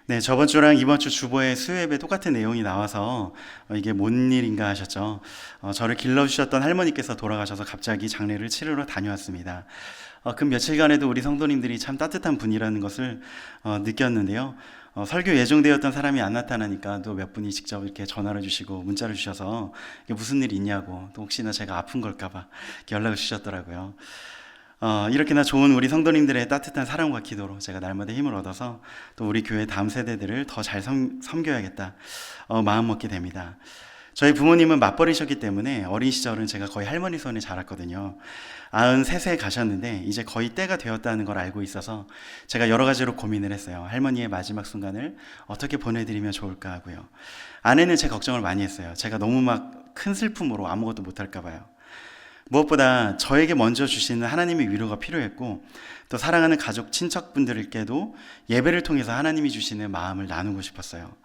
네, 저번 주랑 이번 주 주보에 수요예배 똑같은 내용이 나와서 이게 뭔 일인가 하셨죠. 저를 길러주셨던 할머니께서 돌아가셔서 갑자기 장례를 치르러 다녀왔습니다. 그 며칠간에도 우리 성도님들이 참 따뜻한 분이라는 것을 느꼈는데요. 설교 예정되었던 사람이 안 나타나니까 또 몇 분이 직접 이렇게 전화를 주시고 문자를 주셔서 이게 무슨 일 있냐고, 또 혹시나 제가 아픈 걸까봐 연락을 주셨더라고요. 이렇게나 좋은 우리 성도님들의 따뜻한 사랑과 기도로 제가 날마다 힘을 얻어서 또 우리 교회 다음 세대들을 더 잘 섬겨야겠다 마음 먹게 됩니다. 저희 부모님은 맞벌이셨기 때문에 어린 시절은 제가 거의 할머니 손에 자랐거든요. 93세 가셨는데 이제 거의 때가 되었다는 걸 알고 있어서 제가 여러 가지로 고민을 했어요. 할머니의 마지막 순간을 어떻게 보내드리면 좋을까 하고요. 아내는 제 걱정을 많이 했어요. 제가 너무 막 큰 슬픔으로 아무것도 못할까 봐요. 무엇보다 저에게 먼저 주시는 하나님의 위로가 필요했고, 또 사랑하는 가족, 친척분들께도 예배를 통해서 하나님이 주시는 마음을 나누고 싶었어요.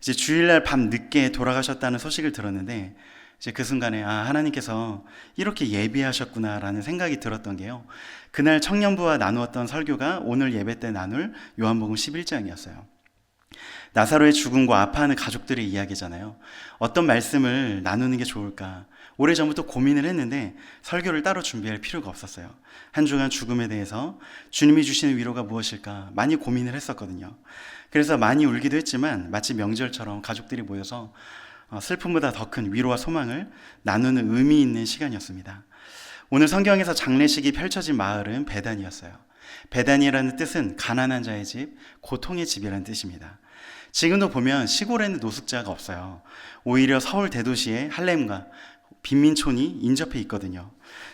이제 주일날 밤 늦게 돌아가셨다는 소식을 들었는데, 이제 그 순간에 하나님께서 이렇게 예비하셨구나라는 생각이 들었던 게요. 그날 청년부와 나누었던 설교가 오늘 예배 때 나눌 요한복음 11장이었어요. 나사로의 죽음과 아파하는 가족들의 이야기잖아요. 어떤 말씀을 나누는 게 좋을까? 오래전부터 고민을 했는데 설교를 따로 준비할 필요가 없었어요. 한 주간 죽음에 대해서 주님이 주시는 위로가 무엇일까 많이 고민을 했었거든요. 그래서 많이 울기도 했지만 마치 명절처럼 가족들이 모여서 슬픔보다 더 큰 위로와 소망을 나누는 의미 있는 시간이었습니다. 오늘 성경에서 장례식이 펼쳐진 마을은 베단이었어요. 베단이라는 뜻은 가난한 자의 집, 고통의 집이라는 뜻입니다. 지금도 보면 시골에는 노숙자가 없어요. 오히려 서울 대도시의 할렘과 빈민촌이 인접해 있거든요.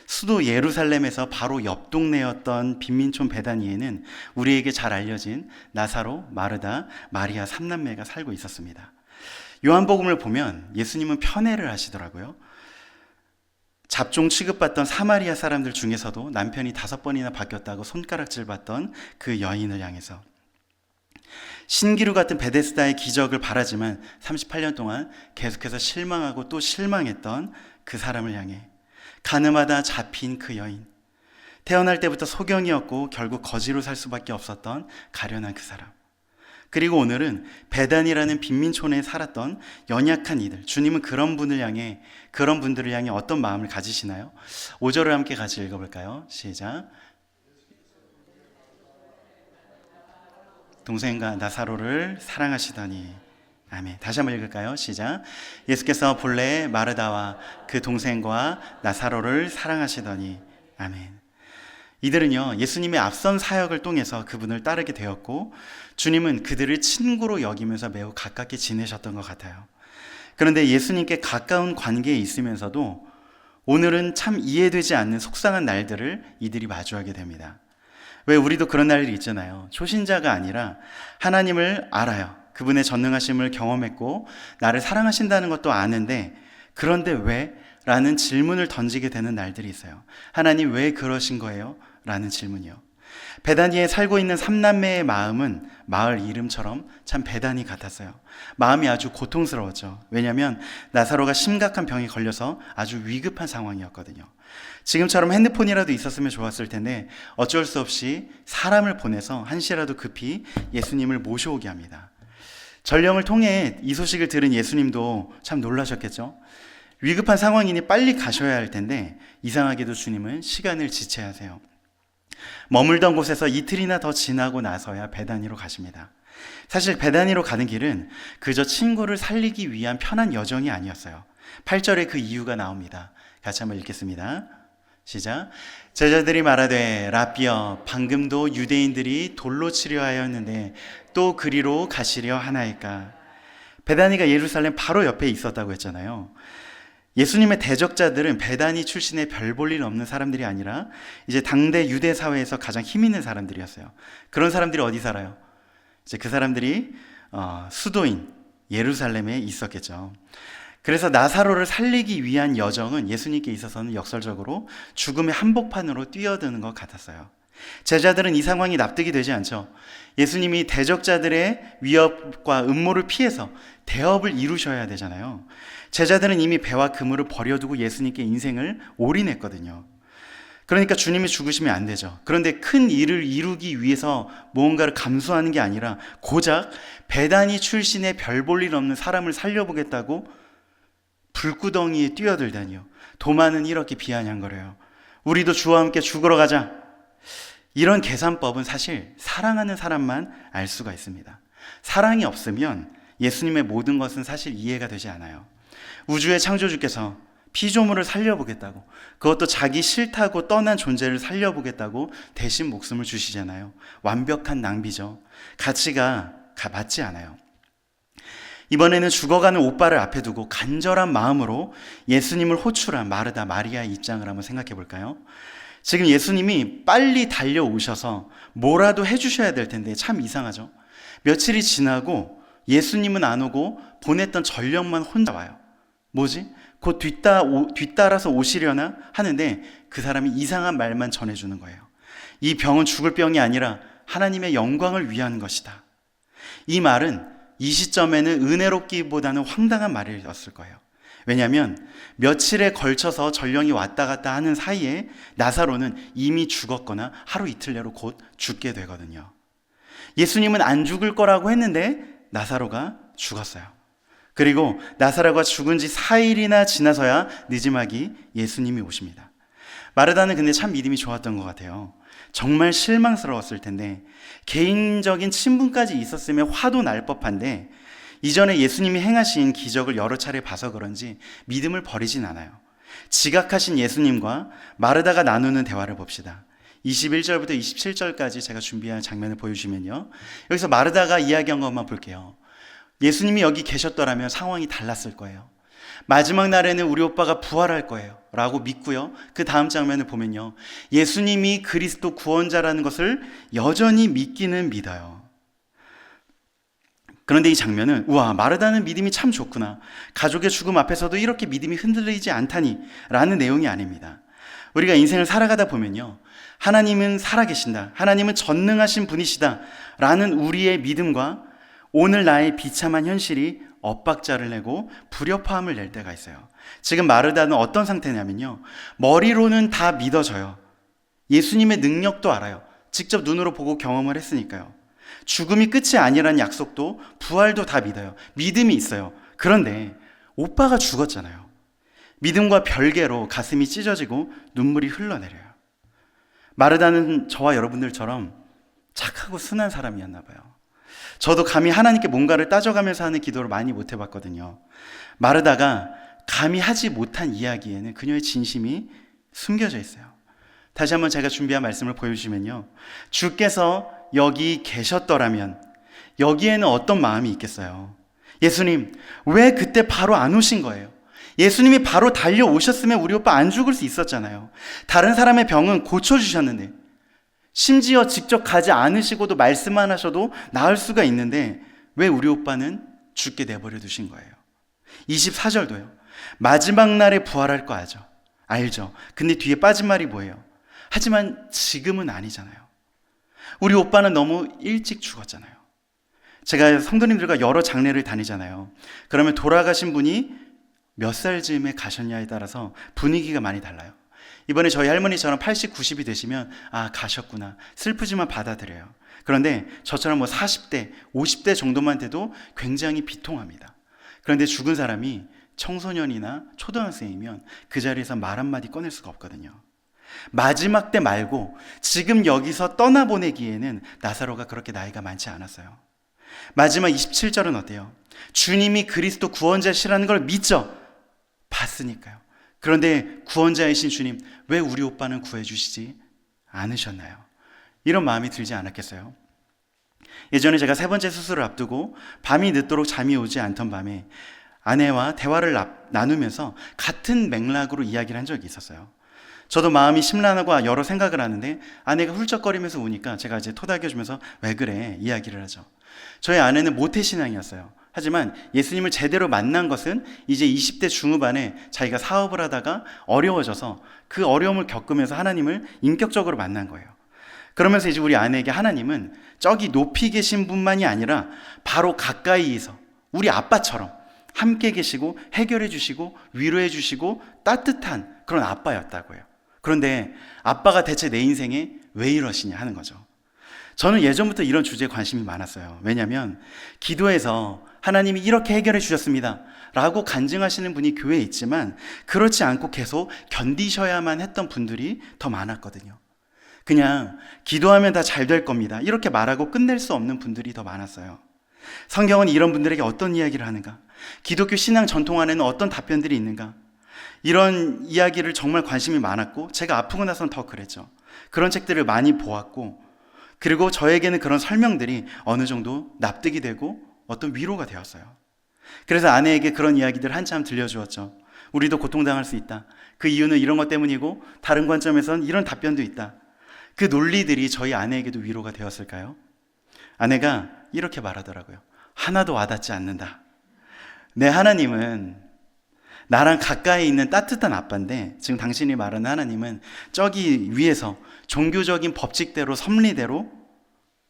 수도 예루살렘에서 바로 옆 동네였던 빈민촌 베다니에는 우리에게 잘 알려진 나사로, 마르다, 마리아 3남매가 살고 있었습니다. 요한복음을 보면 예수님은 편애를 하시더라고요. 잡종 취급받던 사마리아 사람들 중에서도 남편이 5번이나 바뀌었다고 손가락질 받던 그 여인을 향해서, 신기루 같은 베데스다의 기적을 바라지만 38년 동안 계속해서 실망하고 또 실망했던 그 사람을 향해, 가늠하다 잡힌 그 여인, 태어날 때부터 소경이었고 결국 거지로 살 수밖에 없었던 가련한 그 사람, 그리고 오늘은 베단이라는 빈민촌에 살았던 연약한 이들, 주님은 그런 분들을 향해 어떤 마음을 가지시나요? 5절을 함께 같이 읽어볼까요? 시작. 동생과 나사로를 사랑하시더니. 아멘. 다시 한번 읽을까요? 시작. 예수께서 본래 마르다와 그 동생과 나사로를 사랑하시더니. 아멘. 이들은요, 예수님의 앞선 사역을 통해서 그분을 따르게 되었고, 주님은 그들을 친구로 여기면서 매우 가깝게 지내셨던 것 같아요. 그런데 예수님께 가까운 관계에 있으면서도 오늘은 참 이해되지 않는 속상한 날들을 이들이 마주하게 됩니다. 왜 우리도 그런 날이 있잖아요. 초신자가 아니라 하나님을 알아요. 그분의 전능하심을 경험했고 나를 사랑하신다는 것도 아는데, 그런데 왜? 라는 질문을 던지게 되는 날들이 있어요. 하나님 왜 그러신 거예요? 라는 질문이요. 베다니에 살고 있는 3남매의 마음은 마을 이름처럼 참 베다니 같았어요. 마음이 아주 고통스러웠죠. 왜냐하면 나사로가 심각한 병에 걸려서 아주 위급한 상황이었거든요. 지금처럼 핸드폰이라도 있었으면 좋았을 텐데 어쩔 수 없이 사람을 보내서 한시라도 급히 예수님을 모셔오게 합니다. 전령을 통해 이 소식을 들은 예수님도 참 놀라셨겠죠. 위급한 상황이니 빨리 가셔야 할 텐데 이상하게도 주님은 시간을 지체하세요. 머물던 곳에서 이틀이나 더 지나고 나서야 베다니로 가십니다. 사실 베다니로 가는 길은 그저 친구를 살리기 위한 편한 여정이 아니었어요. 8절에 그 이유가 나옵니다. 같이 한번 읽겠습니다. 시작. 제자들이 말하되 라삐여, 방금도 유대인들이 돌로 치려 하였는데 또 그리로 가시려 하나이까. 베다니가 예루살렘 바로 옆에 있었다고 했잖아요. 예수님의 대적자들은 베다니 출신의 별 볼 일 없는 사람들이 아니라 이제 당대 유대 사회에서 가장 힘 있는 사람들이었어요. 그런 사람들이 어디 살아요? 이제 그 사람들이 수도인 예루살렘에 있었겠죠. 그래서 나사로를 살리기 위한 여정은 예수님께 있어서는 역설적으로 죽음의 한복판으로 뛰어드는 것 같았어요. 제자들은 이 상황이 납득이 되지 않죠. 예수님이 대적자들의 위협과 음모를 피해서 대업을 이루셔야 되잖아요. 제자들은 이미 배와 그물을 버려두고 예수님께 인생을 올인했거든요. 그러니까 주님이 죽으시면 안 되죠. 그런데 큰 일을 이루기 위해서 무언가를 감수하는 게 아니라 고작 베다니 출신의 별 볼 일 없는 사람을 살려보겠다고 불구덩이에 뛰어들다니요. 도마는 이렇게 비아냥 거려요. 우리도 주와 함께 죽으러 가자. 이런 계산법은 사실 사랑하는 사람만 알 수가 있습니다. 사랑이 없으면 예수님의 모든 것은 사실 이해가 되지 않아요. 우주의 창조주께서 피조물을 살려보겠다고, 그것도 자기 싫다고 떠난 존재를 살려보겠다고 대신 목숨을 주시잖아요. 완벽한 낭비죠. 가치가 맞지 않아요. 이번에는 죽어가는 오빠를 앞에 두고 간절한 마음으로 예수님을 호출한 마르다 마리아의 입장을 한번 생각해 볼까요? 지금 예수님이 빨리 달려오셔서 뭐라도 해주셔야 될 텐데 참 이상하죠. 며칠이 지나고 예수님은 안 오고 보냈던 전령만 혼자 와요. 뭐지? 곧 뒤따라서 오시려나 하는데 그 사람이 이상한 말만 전해주는 거예요. 이 병은 죽을 병이 아니라 하나님의 영광을 위한 것이다. 이 말은 이 시점에는 은혜롭기보다는 황당한 말이었을 거예요. 왜냐하면 며칠에 걸쳐서 전령이 왔다 갔다 하는 사이에 나사로는 이미 죽었거나 하루 이틀 내로 곧 죽게 되거든요. 예수님은 안 죽을 거라고 했는데 나사로가 죽었어요. 그리고 나사로가 죽은 지 4일이나 지나서야 느지막이 예수님이 오십니다. 마르다는 근데 참 믿음이 좋았던 것 같아요. 정말 실망스러웠을 텐데 개인적인 친분까지 있었으면 화도 날 법한데 이전에 예수님이 행하신 기적을 여러 차례 봐서 그런지 믿음을 버리진 않아요. 지각하신 예수님과 마르다가 나누는 대화를 봅시다. 21절부터 27절까지 제가 준비한 장면을 보여주시면요, 여기서 마르다가 이야기한 것만 볼게요. 예수님이 여기 계셨더라면 상황이 달랐을 거예요. 마지막 날에는 우리 오빠가 부활할 거예요 라고 믿고요, 그 다음 장면을 보면요, 예수님이 그리스도 구원자라는 것을 여전히 믿기는 믿어요. 그런데 이 장면은 우와, 마르다는 믿음이 참 좋구나, 가족의 죽음 앞에서도 이렇게 믿음이 흔들리지 않다니 라는 내용이 아닙니다. 우리가 인생을 살아가다 보면요, 하나님은 살아계신다, 하나님은 전능하신 분이시다 라는 우리의 믿음과 오늘 나의 비참한 현실이 엇박자를 내고 불협화음을 낼 때가 있어요. 지금 마르다는 어떤 상태냐면요, 머리로는 다 믿어져요. 예수님의 능력도 알아요. 직접 눈으로 보고 경험을 했으니까요. 죽음이 끝이 아니라는 약속도, 부활도 다 믿어요. 믿음이 있어요. 그런데 오빠가 죽었잖아요. 믿음과 별개로 가슴이 찢어지고 눈물이 흘러내려요. 마르다는 저와 여러분들처럼 착하고 순한 사람이었나 봐요. 저도 감히 하나님께 뭔가를 따져가면서 하는 기도를 많이 못 해봤거든요. 마르다가 감히 하지 못한 이야기에는 그녀의 진심이 숨겨져 있어요. 다시 한번 제가 준비한 말씀을 보여주시면요, 주께서 여기 계셨더라면 여기에는 어떤 마음이 있겠어요? 예수님, 왜 그때 바로 안 오신 거예요? 예수님이 바로 달려오셨으면 우리 오빠 안 죽을 수 있었잖아요. 다른 사람의 병은 고쳐주셨는데, 심지어 직접 가지 않으시고도 말씀만 하셔도 나을 수가 있는데 왜 우리 오빠는 죽게 내버려 두신 거예요? 24절도요. 마지막 날에 부활할 거 알죠? 근데 뒤에 빠진 말이 뭐예요? 하지만 지금은 아니잖아요. 우리 오빠는 너무 일찍 죽었잖아요. 제가 성도님들과 여러 장례를 다니잖아요. 그러면 돌아가신 분이 몇 살 즈음에 가셨냐에 따라서 분위기가 많이 달라요. 이번에 저희 할머니처럼 80, 90이 되시면 아, 가셨구나, 슬프지만 받아들여요. 그런데 저처럼 40대, 50대 정도만 돼도 굉장히 비통합니다. 그런데 죽은 사람이 청소년이나 초등학생이면 그 자리에서 말 한마디 꺼낼 수가 없거든요. 마지막 때 말고 지금 여기서 떠나보내기에는 나사로가 그렇게 나이가 많지 않았어요. 마지막 27절은 어때요? 주님이 그리스도 구원자시라는 걸 믿죠? 봤으니까요. 그런데 구원자이신 주님, 왜 우리 오빠는 구해주시지 않으셨나요? 이런 마음이 들지 않았겠어요? 예전에 제가 3번째 수술을 앞두고 밤이 늦도록 잠이 오지 않던 밤에 아내와 대화를 나누면서 같은 맥락으로 이야기를 한 적이 있었어요. 저도 마음이 심란하고 여러 생각을 하는데 아내가 훌쩍거리면서 우니까 제가 이제 토닥여주면서 왜 그래 이야기를 하죠. 저희 아내는 모태신앙이었어요. 하지만 예수님을 제대로 만난 것은 이제 20대 중후반에 자기가 사업을 하다가 어려워져서 그 어려움을 겪으면서 하나님을 인격적으로 만난 거예요. 그러면서 이제 우리 아내에게 하나님은 저기 높이 계신 분만이 아니라 바로 가까이에서 우리 아빠처럼 함께 계시고 해결해 주시고 위로해 주시고 따뜻한 그런 아빠였다고 해요. 그런데 아빠가 대체 내 인생에 왜 이러시냐 하는 거죠. 저는 예전부터 이런 주제에 관심이 많았어요. 왜냐하면 기도에서 하나님이 이렇게 해결해 주셨습니다 라고 간증하시는 분이 교회에 있지만 그렇지 않고 계속 견디셔야만 했던 분들이 더 많았거든요. 그냥 기도하면 다 잘 될 겁니다 이렇게 말하고 끝낼 수 없는 분들이 더 많았어요. 성경은 이런 분들에게 어떤 이야기를 하는가? 기독교 신앙 전통 안에는 어떤 답변들이 있는가? 이런 이야기를 정말 관심이 많았고, 제가 아프고 나서는 더 그랬죠. 그런 책들을 많이 보았고, 그리고 저에게는 그런 설명들이 어느 정도 납득이 되고 어떤 위로가 되었어요. 그래서 아내에게 그런 이야기들 한참 들려주었죠. 우리도 고통당할 수 있다. 그 이유는 이런 것 때문이고 다른 관점에선 이런 답변도 있다. 그 논리들이 저희 아내에게도 위로가 되었을까요? 아내가 이렇게 말하더라고요. 하나도 와닿지 않는다. 내 하나님은 나랑 가까이 있는 따뜻한 아빠인데, 지금 당신이 말하는 하나님은 저기 위에서 종교적인 법칙대로 섭리대로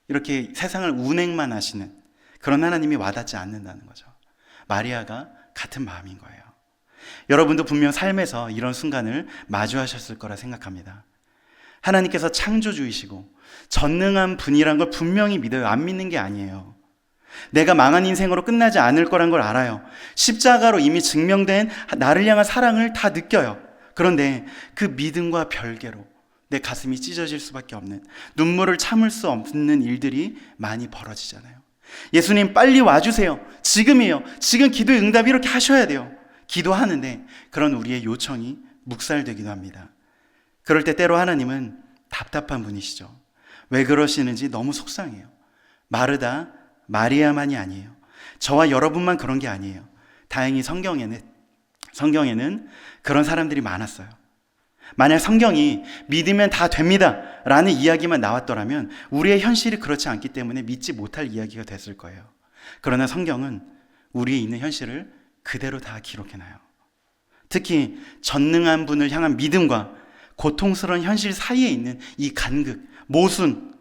이렇게 세상을 운행만 하시는 그런 하나님이 와닿지 않는다는 거죠. 마리아가 같은 마음인 거예요. 여러분도 분명 삶에서 이런 순간을 마주하셨을 거라 생각합니다. 하나님께서 창조주이시고 전능한 분이란 걸 분명히 믿어요. 안 믿는 게 아니에요. 내가 망한 인생으로 끝나지 않을 거란 걸 알아요. 십자가로 이미 증명된 나를 향한 사랑을 다 느껴요. 그런데 그 믿음과 별개로 내 가슴이 찢어질 수밖에 없는, 눈물을 참을 수 없는 일들이 많이 벌어지잖아요. 예수님 빨리 와주세요. 지금이에요. 지금 기도의 응답이 이렇게 하셔야 돼요. 기도하는데 그런 우리의 요청이 묵살되기도 합니다. 그럴 때 때로 하나님은 답답한 분이시죠. 왜 그러시는지 너무 속상해요. 마르다, 마리아만이 아니에요. 저와 여러분만 그런 게 아니에요. 다행히 성경에는 그런 사람들이 많았어요. 만약 성경이 믿으면 다 됩니다 라는 이야기만 나왔더라면 우리의 현실이 그렇지 않기 때문에 믿지 못할 이야기가 됐을 거예요. 그러나 성경은 우리의 있는 현실을 그대로 다 기록해놔요. 특히 전능한 분을 향한 믿음과 고통스러운 현실 사이에 있는 이 간극, 모순,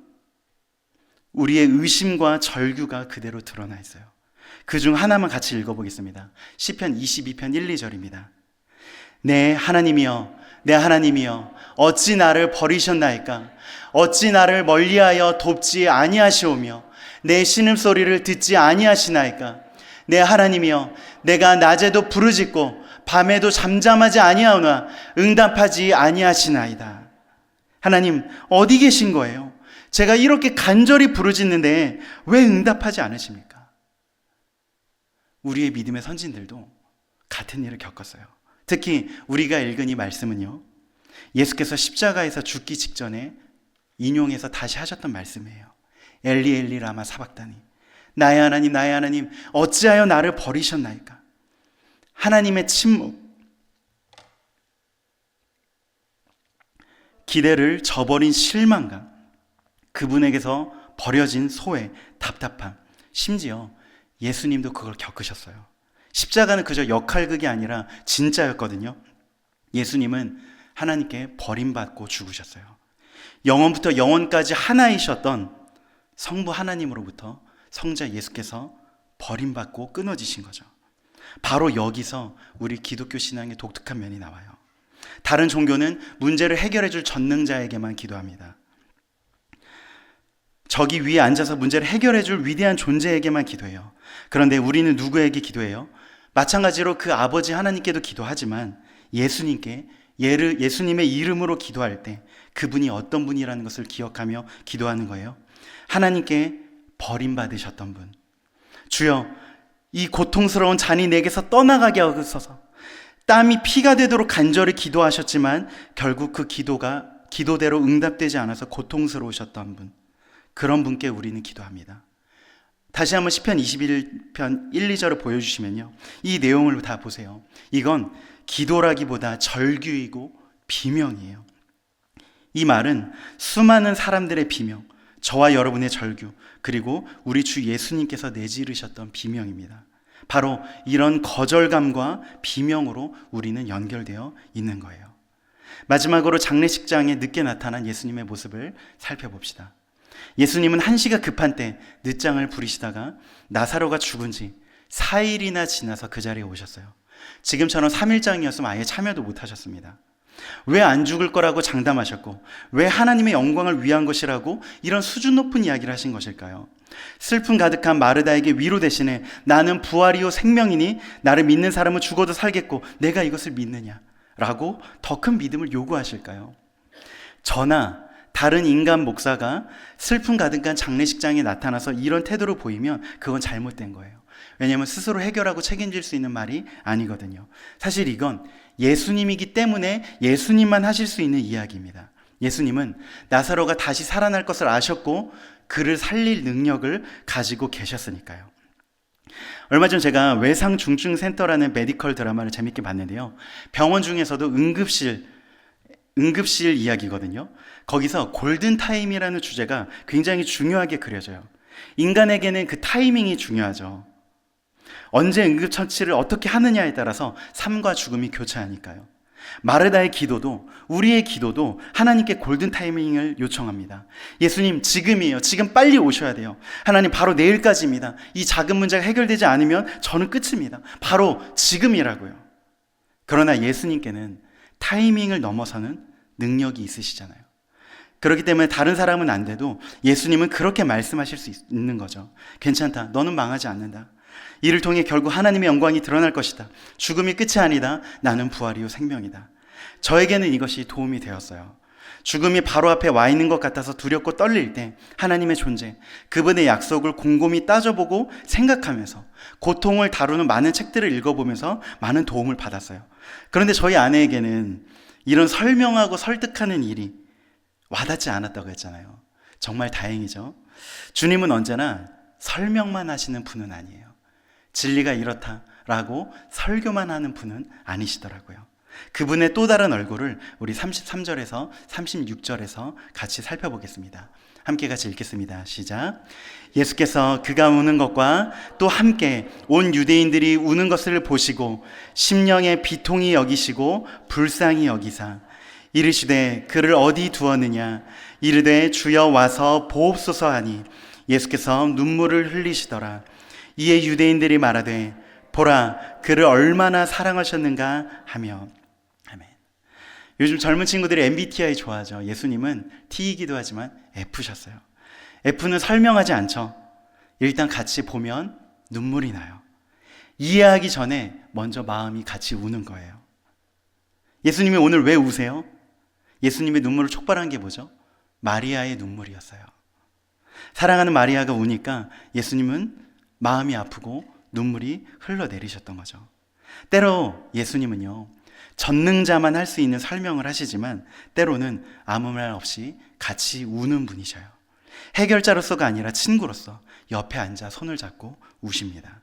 우리의 의심과 절규가 그대로 드러나 있어요. 그중 하나만 같이 읽어보겠습니다. 시편 22편 1, 2절입니다. 내 하나님이여, 내 하나님이여, 어찌 나를 버리셨나이까? 어찌 나를 멀리하여 돕지 아니하시오며 내 신음소리를 듣지 아니하시나이까? 내 하나님이여, 내가 낮에도 부르짖고 밤에도 잠잠하지 아니하오나 응답하지 아니하시나이다. 하나님 어디 계신 거예요? 제가 이렇게 간절히 부르짖는데 왜 응답하지 않으십니까? 우리의 믿음의 선진들도 같은 일을 겪었어요. 특히 우리가 읽은 이 말씀은요, 예수께서 십자가에서 죽기 직전에 인용해서 다시 하셨던 말씀이에요. 엘리 엘리 라마 사박다니, 나의 하나님 나의 하나님 어찌하여 나를 버리셨나이까? 하나님의 침묵, 기대를 저버린 실망감, 그분에게서 버려진 소외, 답답함, 심지어 예수님도 그걸 겪으셨어요. 십자가는 그저 역할극이 아니라 진짜였거든요. 예수님은 하나님께 버림받고 죽으셨어요. 영원부터 영원까지 하나이셨던 성부 하나님으로부터 성자 예수께서 버림받고 끊어지신 거죠. 바로 여기서 우리 기독교 신앙의 독특한 면이 나와요. 다른 종교는 문제를 해결해 줄 전능자에게만 기도합니다. 저기 위에 앉아서 문제를 해결해 줄 위대한 존재에게만 기도해요. 그런데 우리는 누구에게 기도해요? 마찬가지로 그 아버지 하나님께도 기도하지만 예수님의 이름으로 기도할 때 그분이 어떤 분이라는 것을 기억하며 기도하는 거예요. 하나님께 버림받으셨던 분, 주여 이 고통스러운 잔이 내게서 떠나가게 하소서. 땀이 피가 되도록 간절히 기도하셨지만 결국 그 기도대로 응답되지 않아서 고통스러우셨던 분, 그런 분께 우리는 기도합니다. 다시 한번 시편 21편 1, 2절을 보여주시면요, 이 내용을 다 보세요. 이건 기도라기보다 절규이고 비명이에요. 이 말은 수많은 사람들의 비명, 저와 여러분의 절규, 그리고 우리 주 예수님께서 내지르셨던 비명입니다. 바로 이런 거절감과 비명으로 우리는 연결되어 있는 거예요. 마지막으로 장례식장에 늦게 나타난 예수님의 모습을 살펴봅시다. 예수님은 한시가 급한 때 늦장을 부리시다가 나사로가 죽은 지 4일이나 지나서 그 자리에 오셨어요. 지금처럼 3일장이었으면 아예 참여도 못 하셨습니다. 왜 안 죽을 거라고 장담하셨고, 왜 하나님의 영광을 위한 것이라고 이런 수준 높은 이야기를 하신 것일까요? 슬픔 가득한 마르다에게 위로 대신에 나는 부활이요 생명이니 나를 믿는 사람은 죽어도 살겠고 내가 이것을 믿느냐 라고 더 큰 믿음을 요구하실까요? 저나 다른 인간 목사가 슬픔 가득한 장례식장에 나타나서 이런 태도로 보이면 그건 잘못된 거예요. 왜냐하면 스스로 해결하고 책임질 수 있는 말이 아니거든요. 사실 이건 예수님이기 때문에 예수님만 하실 수 있는 이야기입니다. 예수님은 나사로가 다시 살아날 것을 아셨고 그를 살릴 능력을 가지고 계셨으니까요. 얼마 전 제가 외상중증센터라는 메디컬 드라마를 재밌게 봤는데요. 병원 중에서도 응급실 이야기거든요. 거기서 골든타임이라는 주제가 굉장히 중요하게 그려져요. 인간에게는 그 타이밍이 중요하죠. 언제 응급처치를 어떻게 하느냐에 따라서 삶과 죽음이 교차하니까요. 마르다의 기도도, 우리의 기도도 하나님께 골든타이밍을 요청합니다. 예수님, 지금이에요. 지금 빨리 오셔야 돼요. 하나님, 바로 내일까지입니다. 이 작은 문제가 해결되지 않으면 저는 끝입니다. 바로 지금이라고요. 그러나 예수님께는 타이밍을 넘어서는 능력이 있으시잖아요. 그렇기 때문에 다른 사람은 안 돼도 예수님은 그렇게 말씀하실 수 있는 거죠. 괜찮다. 너는 망하지 않는다. 이를 통해 결국 하나님의 영광이 드러날 것이다. 죽음이 끝이 아니다. 나는 부활이요 생명이다. 저에게는 이것이 도움이 되었어요. 죽음이 바로 앞에 와 있는 것 같아서 두렵고 떨릴 때 하나님의 존재, 그분의 약속을 곰곰이 따져보고 생각하면서 고통을 다루는 많은 책들을 읽어보면서 많은 도움을 받았어요. 그런데 저희 아내에게는 이런 설명하고 설득하는 일이 와닿지 않았다고 했잖아요. 정말 다행이죠. 주님은 언제나 설명만 하시는 분은 아니에요. 진리가 이렇다라고 설교만 하는 분은 아니시더라고요. 그분의 또 다른 얼굴을 우리 33절에서 36절에서 같이 살펴보겠습니다. 함께 같이 읽겠습니다. 시작. 예수께서 그가 우는 것과 또 함께 온 유대인들이 우는 것을 보시고 심령의 비통히 여기시고 불쌍히 여기사 이르시되 그를 어디 두었느냐 이르되 주여 와서 보옵소서 하니 예수께서 눈물을 흘리시더라. 이에 유대인들이 말하되 보라 그를 얼마나 사랑하셨는가 하며. 아멘. 요즘 젊은 친구들이 MBTI 좋아하죠. 예수님은 T이기도 하지만 F셨어요. F는 설명하지 않죠. 일단 같이 보면 눈물이 나요. 이해하기 전에 먼저 마음이 같이 우는 거예요. 예수님이 오늘 왜 우세요? 예수님의 눈물을 촉발한 게 뭐죠? 마리아의 눈물이었어요. 사랑하는 마리아가 우니까 예수님은 마음이 아프고 눈물이 흘러내리셨던 거죠. 때로 예수님은요, 전능자만 할 수 있는 설명을 하시지만 때로는 아무 말 없이 같이 우는 분이셔요. 해결자로서가 아니라 친구로서 옆에 앉아 손을 잡고 우십니다.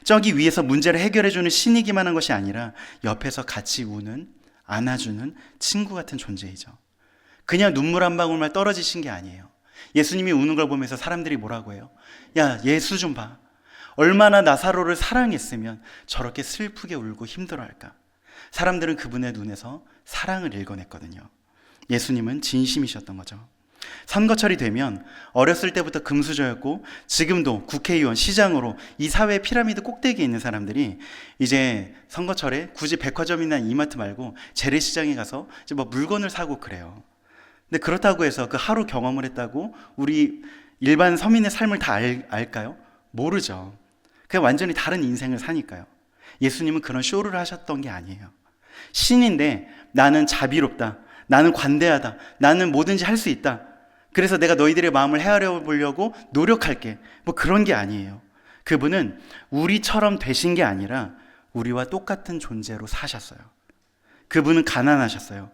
저기 위에서 문제를 해결해주는 신이기만 한 것이 아니라 옆에서 같이 우는, 안아주는 친구 같은 존재이죠. 그냥 눈물 한 방울만 떨어지신 게 아니에요. 예수님이 우는 걸 보면서 사람들이 뭐라고 해요? 야, 예수 좀 봐. 얼마나 나사로를 사랑했으면 저렇게 슬프게 울고 힘들어할까. 사람들은 그분의 눈에서 사랑을 읽어냈거든요. 예수님은 진심이셨던 거죠. 선거철이 되면 어렸을 때부터 금수저였고 지금도 국회의원, 시장으로 이 사회 피라미드 꼭대기에 있는 사람들이 이제 선거철에 굳이 백화점이나 이마트 말고 재래시장에 가서 이제 뭐 물건을 사고 그래요. 근데 그렇다고 해서 그 하루 경험을 했다고 우리 일반 서민의 삶을 다 알까요? 모르죠. 그냥 완전히 다른 인생을 사니까요. 예수님은 그런 쇼를 하셨던 게 아니에요. 신인데 나는 자비롭다. 나는 관대하다. 나는 뭐든지 할 수 있다. 그래서 내가 너희들의 마음을 헤아려 보려고 노력할게. 뭐 그런 게 아니에요. 그분은 우리처럼 되신 게 아니라 우리와 똑같은 존재로 사셨어요. 그분은 가난하셨어요.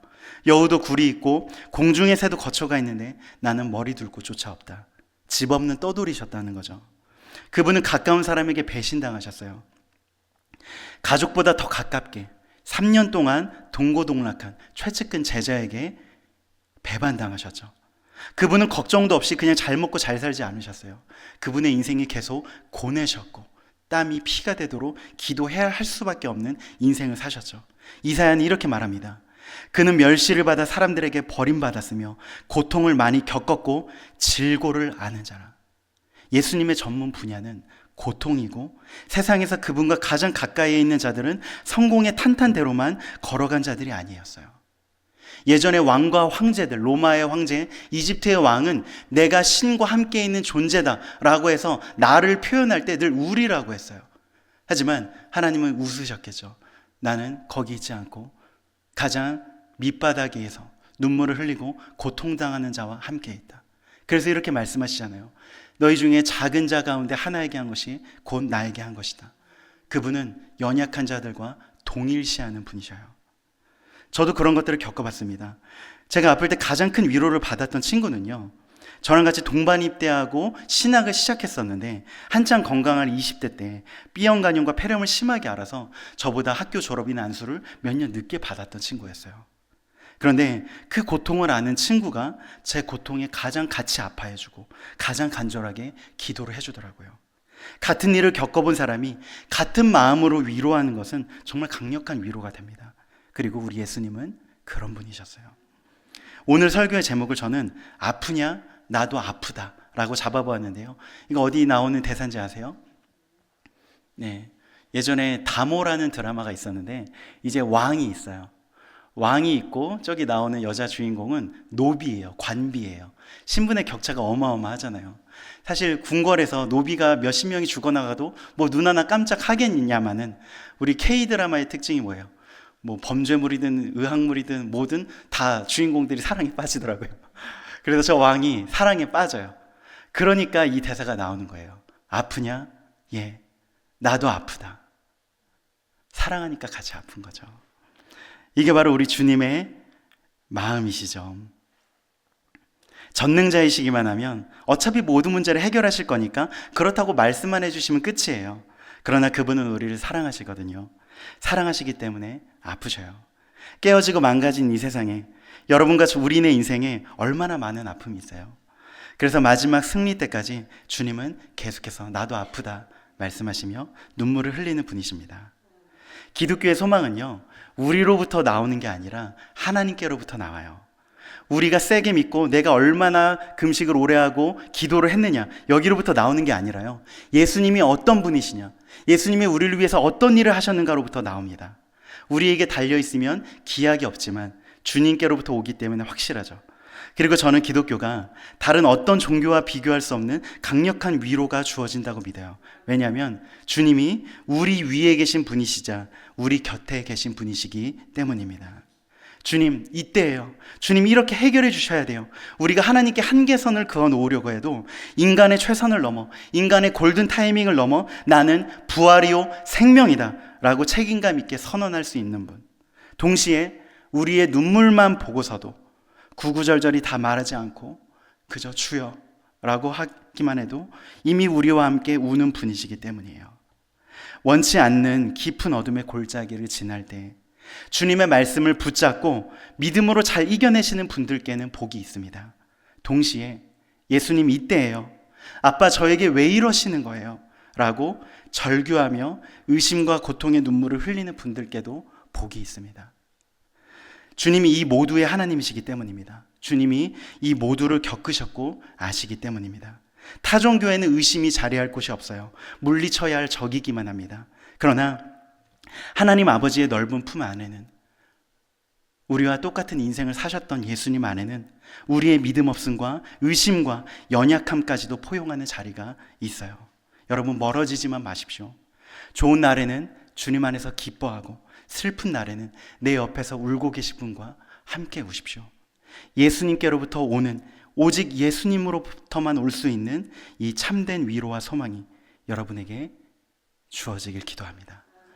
여우도 굴이 있고 공중의 새도 거처가 있는데 나는 머리 둘 곳조차 없다. 집 없는 떠돌이셨다는 거죠. 그분은 가까운 사람에게 배신당하셨어요. 가족보다 더 가깝게 3년 동안 동고동락한 최측근 제자에게 배반당하셨죠. 그분은 걱정도 없이 그냥 잘 먹고 잘 살지 않으셨어요. 그분의 인생이 계속 고뇌셨고 땀이 피가 되도록 기도해야 할 수밖에 없는 인생을 사셨죠. 이사야는 이렇게 말합니다. 그는 멸시를 받아 사람들에게 버림받았으며 고통을 많이 겪었고 질고를 아는 자라. 예수님의 전문 분야는 고통이고 세상에서 그분과 가장 가까이에 있는 자들은 성공의 탄탄대로만 걸어간 자들이 아니었어요. 예전의 왕과 황제들, 로마의 황제, 이집트의 왕은 내가 신과 함께 있는 존재다라고 해서 나를 표현할 때 늘 우리라고 했어요. 하지만 하나님은 웃으셨겠죠. 나는 거기 있지 않고 가장 밑바닥에서 눈물을 흘리고 고통당하는 자와 함께 있다. 그래서 이렇게 말씀하시잖아요. 너희 중에 작은 자 가운데 하나에게 한 것이 곧 나에게 한 것이다. 그분은 연약한 자들과 동일시하는 분이셔요. 저도 그런 것들을 겪어봤습니다. 제가 아플 때 가장 큰 위로를 받았던 친구는요, 저랑 같이 동반 입대하고 신학을 시작했었는데 한창 건강한 20대 때 B형 간염과 폐렴을 심하게 앓아서 저보다 학교 졸업이나 안수를 몇 년 늦게 받았던 친구였어요. 그런데 그 고통을 아는 친구가 제 고통에 가장 같이 아파해주고 가장 간절하게 기도를 해주더라고요. 같은 일을 겪어본 사람이 같은 마음으로 위로하는 것은 정말 강력한 위로가 됩니다. 그리고 우리 예수님은 그런 분이셨어요. 오늘 설교의 제목을 저는 아프냐? 나도 아프다 라고 잡아보았는데요. 이거 어디 나오는 대사인지 아세요? 네, 예전에 다모라는 드라마가 있었는데 이제 왕이 있어요. 왕이 있고 저기 나오는 여자 주인공은 노비예요. 관비예요. 신분의 격차가 어마어마하잖아요. 사실 궁궐에서 노비가 몇십 명이 죽어나가도 뭐 눈 하나 깜짝 하겠냐마는 우리 K드라마의 특징이 뭐예요? 뭐 범죄물이든 의학물이든 뭐든 다 주인공들이 사랑에 빠지더라고요. 그래서 저 왕이 사랑에 빠져요. 그러니까 이 대사가 나오는 거예요. 아프냐? 예, 나도 아프다. 사랑하니까 같이 아픈 거죠. 이게 바로 우리 주님의 마음이시죠. 전능자이시기만 하면 어차피 모든 문제를 해결하실 거니까 그렇다고 말씀만 해주시면 끝이에요. 그러나 그분은 우리를 사랑하시거든요. 사랑하시기 때문에 아프셔요. 깨어지고 망가진 이 세상에 여러분과 우리네 인생에 얼마나 많은 아픔이 있어요. 그래서 마지막 승리 때까지 주님은 계속해서 나도 아프다 말씀하시며 눈물을 흘리는 분이십니다. 기독교의 소망은요, 우리로부터 나오는 게 아니라 하나님께로부터 나와요. 우리가 세게 믿고 내가 얼마나 금식을 오래 하고 기도를 했느냐, 여기로부터 나오는 게 아니라요, 예수님이 어떤 분이시냐, 예수님이 우리를 위해서 어떤 일을 하셨는가로부터 나옵니다. 우리에게 달려있으면 기약이 없지만 주님께로부터 오기 때문에 확실하죠. 그리고 저는 기독교가 다른 어떤 종교와 비교할 수 없는 강력한 위로가 주어진다고 믿어요. 왜냐하면 주님이 우리 위에 계신 분이시자 우리 곁에 계신 분이시기 때문입니다. 주님, 이때예요. 주님, 이렇게 해결해 주셔야 돼요. 우리가 하나님께 한계선을 그어 놓으려고 해도 인간의 최선을 넘어, 인간의 골든 타이밍을 넘어 나는 부활이요 생명이다 라고 책임감 있게 선언할 수 있는 분. 동시에 우리의 눈물만 보고서도 구구절절히 다 말하지 않고 그저 주여 라고 하기만 해도 이미 우리와 함께 우는 분이시기 때문이에요. 원치 않는 깊은 어둠의 골짜기를 지날 때 주님의 말씀을 붙잡고 믿음으로 잘 이겨내시는 분들께는 복이 있습니다. 동시에 예수님 이때예요. 아빠 저에게 왜 이러시는 거예요? 라고 절규하며 의심과 고통의 눈물을 흘리는 분들께도 복이 있습니다. 주님이 이 모두의 하나님이시기 때문입니다. 주님이 이 모두를 겪으셨고 아시기 때문입니다. 타종교에는 의심이 자리할 곳이 없어요. 물리쳐야 할 적이기만 합니다. 그러나 하나님 아버지의 넓은 품 안에는, 우리와 똑같은 인생을 사셨던 예수님 안에는 우리의 믿음 없음과 의심과 연약함까지도 포용하는 자리가 있어요. 여러분, 멀어지지만 마십시오. 좋은 날에는 주님 안에서 기뻐하고 슬픈 날에는 내 옆에서 울고 계신 분과 함께 우십시오. 예수님께로부터 오는, 오직 예수님으로부터만 올 수 있는 이 참된 위로와 소망이 여러분에게 주어지길 기도합니다.